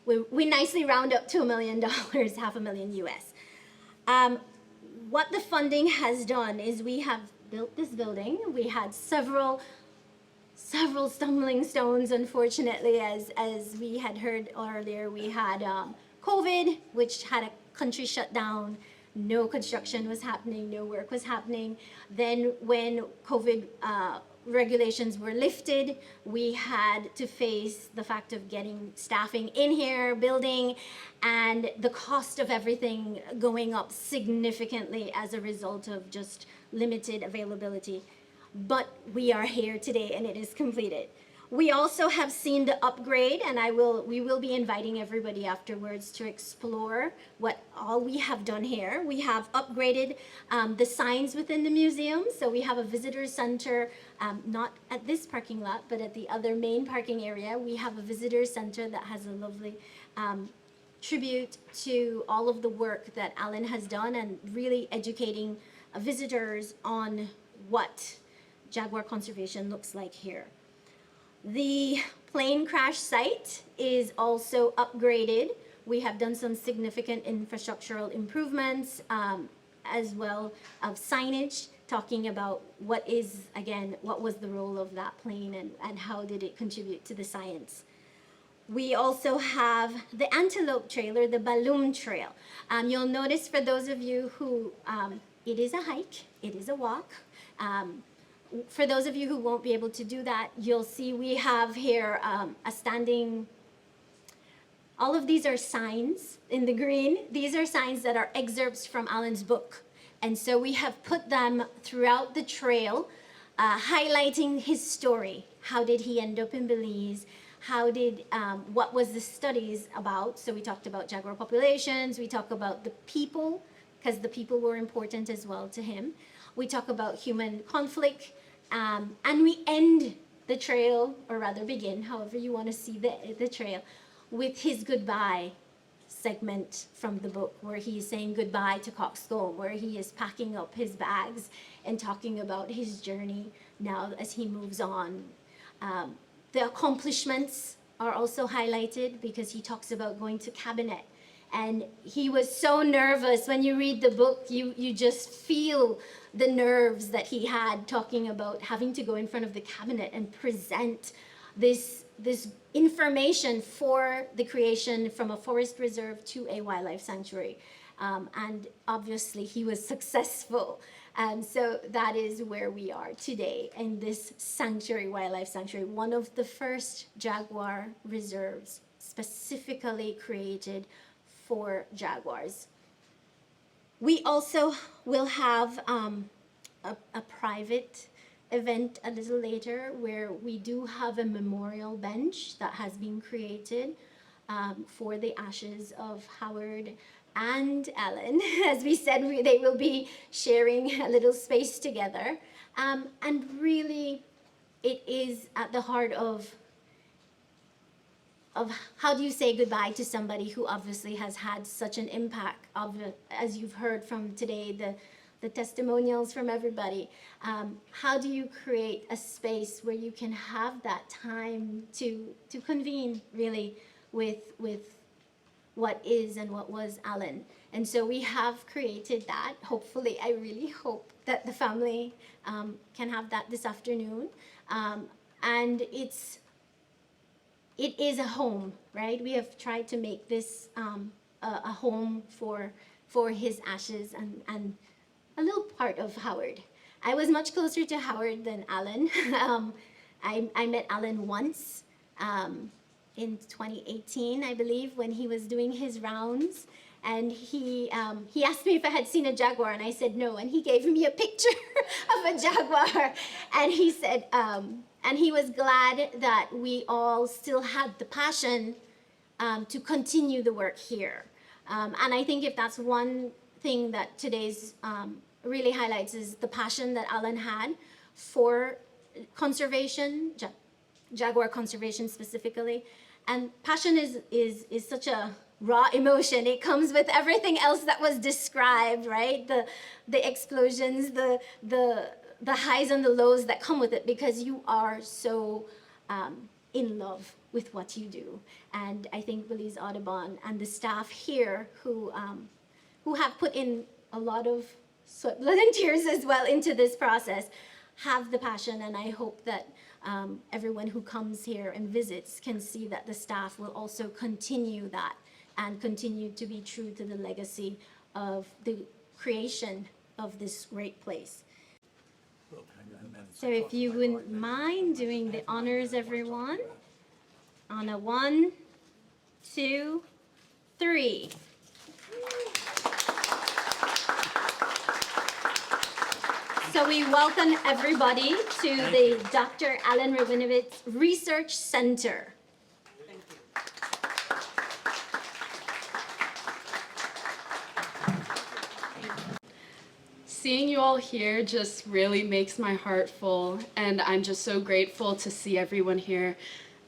we nicely round up to $1 million, $500,000 US. What the funding has done is we have built this building. We had several stumbling stones, unfortunately, as we had heard earlier. We had COVID, which had a country shut down. No construction was happening, no work was happening. Then when COVID regulations were lifted, we had to face the fact of getting staffing in here, building, and the cost of everything going up significantly as a result of just limited availability. But we are here today and it is completed. We also have seen the upgrade, and we will be inviting everybody afterwards to explore what all we have done here. We have upgraded the signs within the museum. So we have a visitor center, not at this parking lot, but at the other main parking area. We have a visitor center that has a lovely tribute to all of the work that Alan has done and really educating visitors on what jaguar conservation looks like here. The plane crash site is also upgraded. We have done some significant infrastructural improvements, as well as signage, talking about what was the role of that plane and how did it contribute to the science. We also have the Antelope Trail, or the Balloon Trail. You'll notice, for those of you who, it is a hike, it is a walk. For those of you who won't be able to do that, you'll see we have here a standing, all of these are signs in the green. These are signs that are excerpts from Alan's book. And so we have put them throughout the trail, highlighting his story. How did he end up in Belize? What was the studies about? So we talked about jaguar populations, we talk about the people, because the people were important as well to him. We talk about human conflict, and we end the trail, or rather begin, however you want to see the trail, with his goodbye segment from the book, where he is saying goodbye to Cockscomb, where he is packing up his bags and talking about his journey now as he moves on. The accomplishments are also highlighted because he talks about going to cabinet. And he was so nervous. When you read the book, you just feel the nerves that he had, talking about having to go in front of the cabinet and present this information for the creation from a forest reserve to a wildlife sanctuary. And obviously he was successful. So that is where we are today in this sanctuary, wildlife sanctuary, one of the first jaguar reserves specifically created for jaguars. We also will have a private event a little later, where we do have a memorial bench that has been created for the ashes of Howard and Alan. As we said, they will be sharing a little space together. And really, it is at the heart of how do you say goodbye to somebody who obviously has had such an impact, as you've heard from today, the testimonials from everybody. How do you create a space where you can have that time to convene really with what is and what was Alan? And so we have created that. Hopefully, I really hope that the family can have that this afternoon. And it is a home, right? We have tried to make this a home for his ashes, and a little part of Howard. I was much closer to Howard than Alan. I met Alan once in 2018, I believe, when he was doing his rounds. And he asked me if I had seen a jaguar, and I said no. And he gave me a picture of a jaguar. And he said, and he was glad that we all still had the passion to continue the work here. And I think if that's one thing that today's really highlights is the passion that Alan had for conservation, jaguar conservation specifically. And passion is such a raw emotion. It comes with everything else that was described, right? The explosions, the highs and the lows that come with it, because you are so in love with what you do. And I think Belize Audubon and the staff here who have put in a lot of sweat, blood, and tears as well into this process have the passion, and I hope that everyone who comes here and visits can see that the staff will also continue that and continue to be true to the legacy of the creation of this great place. So if you wouldn't mind doing the honors, everyone, on a 1, 2, 3. So we welcome everybody to the Dr. Alan Rabinowitz Research Centre. Thank you. Seeing you all here just really makes my heart full, and I'm just so grateful to see everyone here.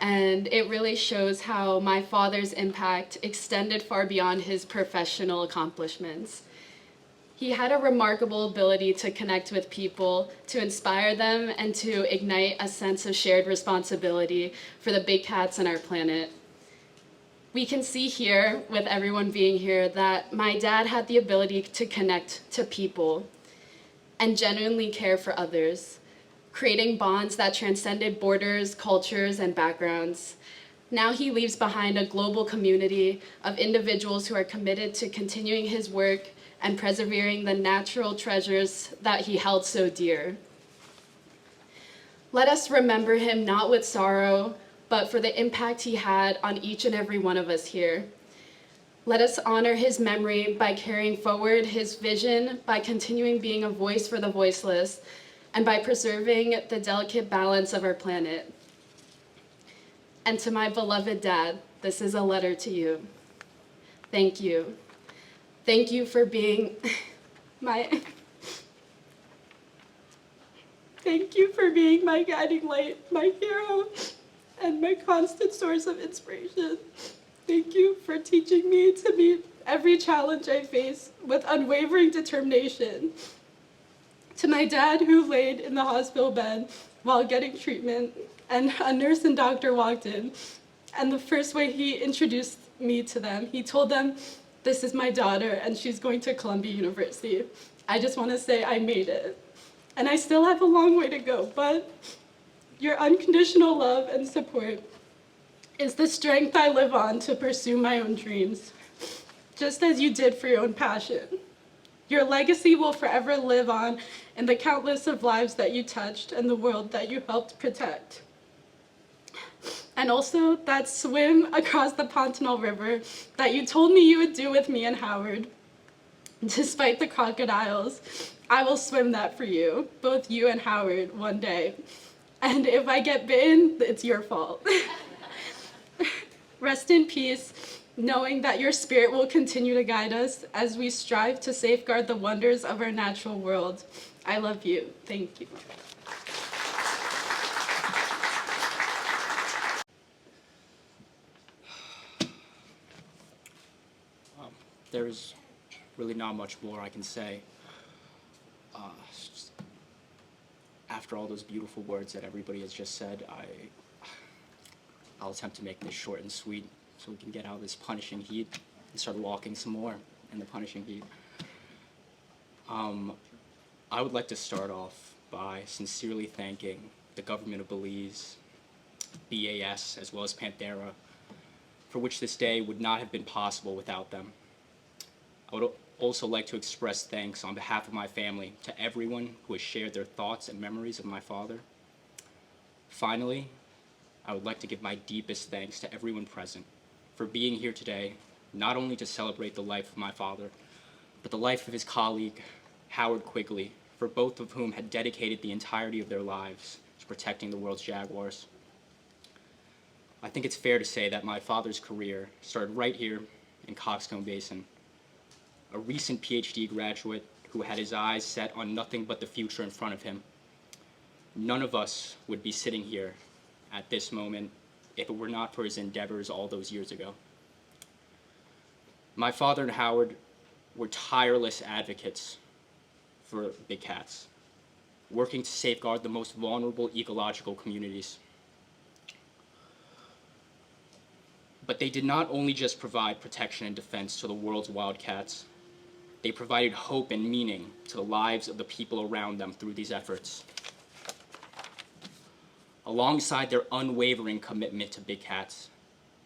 And it really shows how my father's impact extended far beyond his professional accomplishments. He had a remarkable ability to connect with people, to inspire them, and to ignite a sense of shared responsibility for the big cats on our planet. We can see here, with everyone being here, that my dad had the ability to connect to people and genuinely care for others, creating bonds that transcended borders, cultures, and backgrounds. Now he leaves behind a global community of individuals who are committed to continuing his work and persevering the natural treasures that he held so dear. Let us remember him not with sorrow, but for the impact he had on each and every one of us here. Let us honor his memory by carrying forward his vision, by continuing being a voice for the voiceless, and by preserving the delicate balance of our planet. And to my beloved dad, this is a letter to you. Thank you. Thank you for being thank you for being my guiding light, my hero, and my constant source of inspiration. Thank you for teaching me to meet every challenge I face with unwavering determination. To my dad, who laid in the hospital bed while getting treatment, and a nurse and doctor walked in, and the first way he introduced me to them, he told them, "This is my daughter, and she's going to Columbia University." I just want to say I made it. And I still have a long way to go, but your unconditional love and support is the strength I live on to pursue my own dreams, just as you did for your own passion. Your legacy will forever live on in the countless of lives that you touched and the world that you helped protect. And also that swim across the Pontinal River that you told me you would do with me and Howard. Despite the crocodiles, I will swim that for you, both you and Howard, one day. And if I get bitten, it's your fault. Rest in peace, knowing that your spirit will continue to guide us as we strive to safeguard the wonders of our natural world. I love you. Thank you. There's really not much more I can say. After all those beautiful words that everybody has just said, I'll attempt to make this short and sweet so we can get out of this punishing heat and start walking some more in the punishing heat. I would like to start off by sincerely thanking the government of Belize, BAS, as well as Panthera, for which this day would not have been possible without them. I would also like to express thanks on behalf of my family to everyone who has shared their thoughts and memories of my father. Finally, I would like to give my deepest thanks to everyone present for being here today, not only to celebrate the life of my father, but the life of his colleague, Howard Quigley, for both of whom had dedicated the entirety of their lives to protecting the world's jaguars. I think it's fair to say that my father's career started right here in Cockscomb Basin. A recent Ph.D. graduate who had his eyes set on nothing but the future in front of him. None of us would be sitting here at this moment if it were not for his endeavors all those years ago. My father and Howard were tireless advocates for big cats, working to safeguard the most vulnerable ecological communities. But they did not only just provide protection and defense to the world's wildcats, they provided hope and meaning to the lives of the people around them through these efforts. Alongside their unwavering commitment to big cats,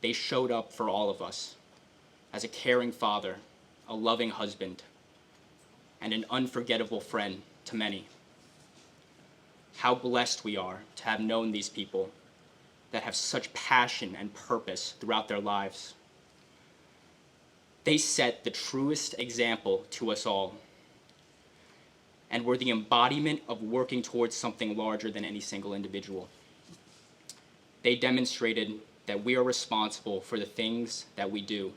they showed up for all of us as a caring father, a loving husband, and an unforgettable friend to many. How blessed we are to have known these people that have such passion and purpose throughout their lives. They set the truest example to us all and were the embodiment of working towards something larger than any single individual. They demonstrated that we are responsible for the things that we do,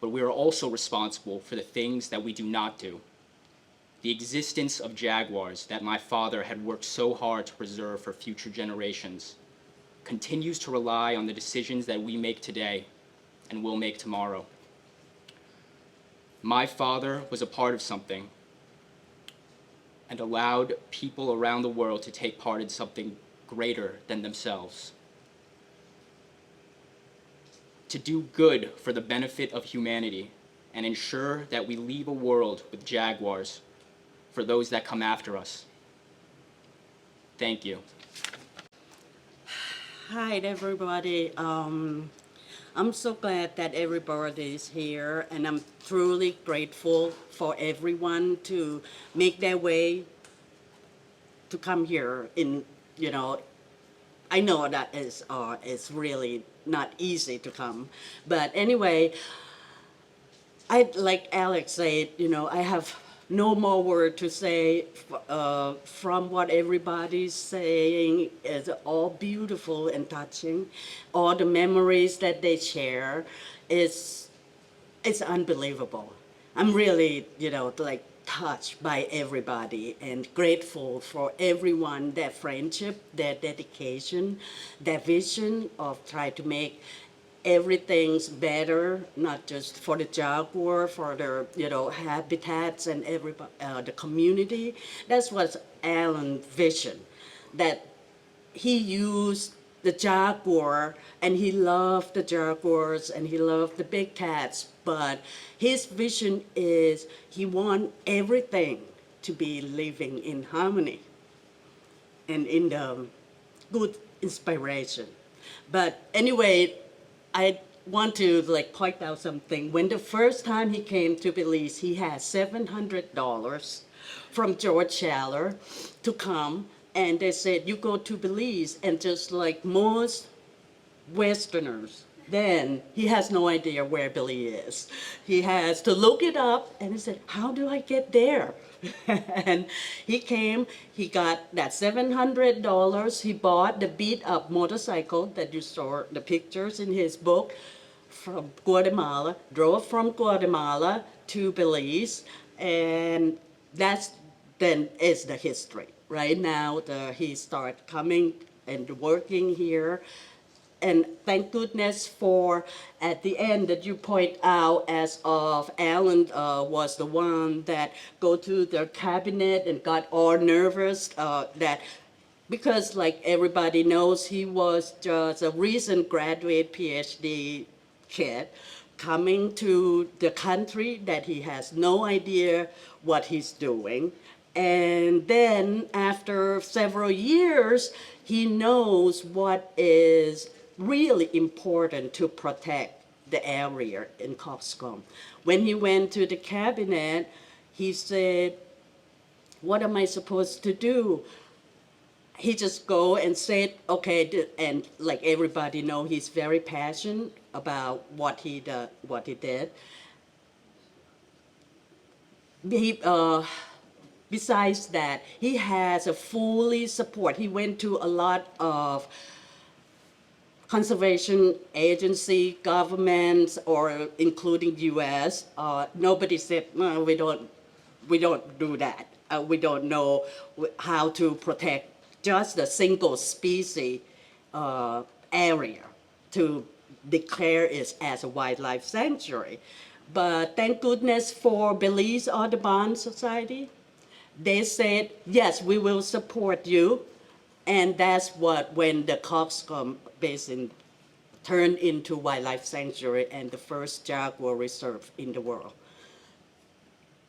but we are also responsible for the things that we do not do. The existence of jaguars that my father had worked so hard to preserve for future generations continues to rely on the decisions that we make today and will make tomorrow. My father was a part of something and allowed people around the world to take part in something greater than themselves. To do good for the benefit of humanity and ensure that we leave a world with jaguars for those that come after us. Thank you. Hi, everybody. I'm so glad that everybody is here, and I'm truly grateful for everyone to make their way to come here. I know that is really not easy to come, but anyway, like Alex said, I have no more word to say from what everybody's saying. Is all beautiful and touching. All the memories that they share it's unbelievable. I'm really, touched by everybody and grateful for everyone, their friendship, their dedication, their vision of trying to make everything's better, not just for the jaguar, for their habitats and the community. That's what Alan's vision, that he used the jaguar and he loved the jaguars and he loved the big cats, but his vision is he wants everything to be living in harmony and in the good inspiration. But anyway, I want to point out something. When the first time he came to Belize, he had $700 from George Schaller to come, and they said, you go to Belize, and just like most Westerners, then he has no idea where Belize is. He has to look it up, and he said, how do I get there? And he came, he got that $700, he bought the beat-up motorcycle that you saw the pictures in his book from Guatemala, drove from Guatemala to Belize, and that's then is the history. Right now, he started coming and working here. And thank goodness for, at the end that you point out, as of Alan was the one that go to their cabinet and got all nervous because like everybody knows, he was just a recent graduate PhD kid coming to the country that he has no idea what he's doing. And then after several years, he knows what is really important to protect the area in Cockscomb. When he went to the cabinet, he said, what am I supposed to do? He just go and said, okay, and like everybody know, he's very passionate about what he did. Besides that, he has a fully support. He went to a lot of conservation agency, governments, or including U.S. Nobody said, no, we don't do that. We don't know how to protect just a single species area to declare it as a wildlife sanctuary. But thank goodness for Belize Audubon Society. They said, yes, we will support you. And that's what, when the Cockscomb Basin turned into wildlife sanctuary and the first jaguar reserve in the world.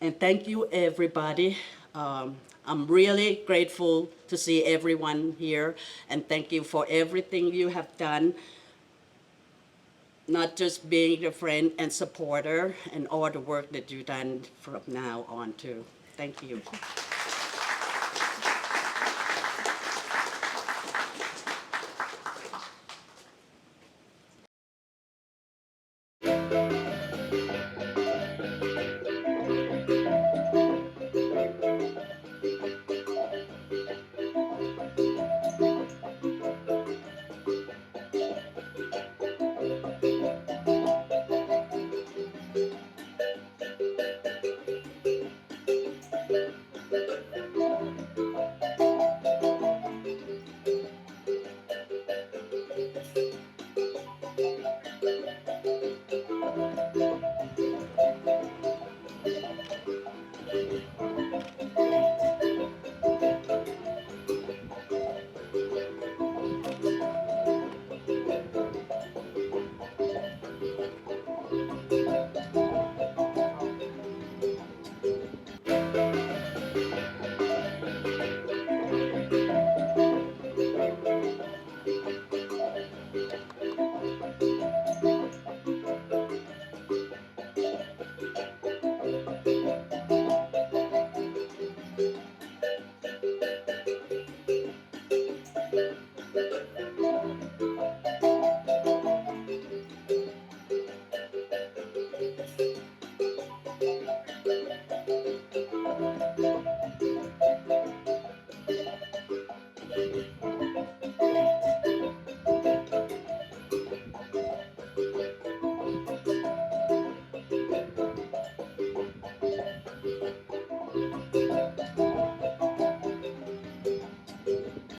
And thank you, everybody. I'm really grateful to see everyone here, and thank you for everything you have done, not just being a friend and supporter, and all the work that you've done from now on too. Thank you.